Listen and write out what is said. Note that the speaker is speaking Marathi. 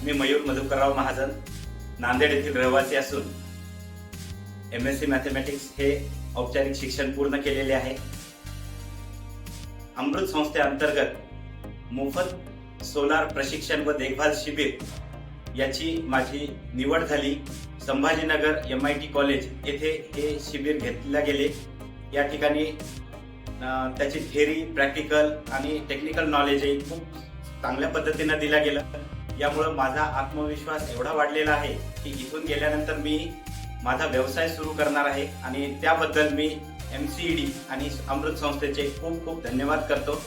मी मयूर मधुकरराव महाजन, नांदेड येथील रहिवासी असून MSc मॅथमॅटिक्स हे औपचारिक शिक्षण पूर्ण केलेले आहे। अमृत संस्थेअंतर्गत मोफत सोलार प्रशिक्षण व देखभाल शिबिर याची माझी निवड झाली। संभाजीनगर MIT कॉलेज येथे हे शिबिर घेतले गेले। या ठिकाणी त्याची थिअरी, प्रॅक्टिकल आणि टेक्निकल नॉलेजही खूप चांगल्या पद्धतीने दिला गेला। यामुळे माझा आत्मविश्वास एवढा वाढलेला आहे की इथून गेल्यानंतर मी माझा व्यवसाय सुरू करणार आहे आणि त्याबद्दल मी MCED आणि अमृत संस्थेचे खूप खूप धन्यवाद करतो।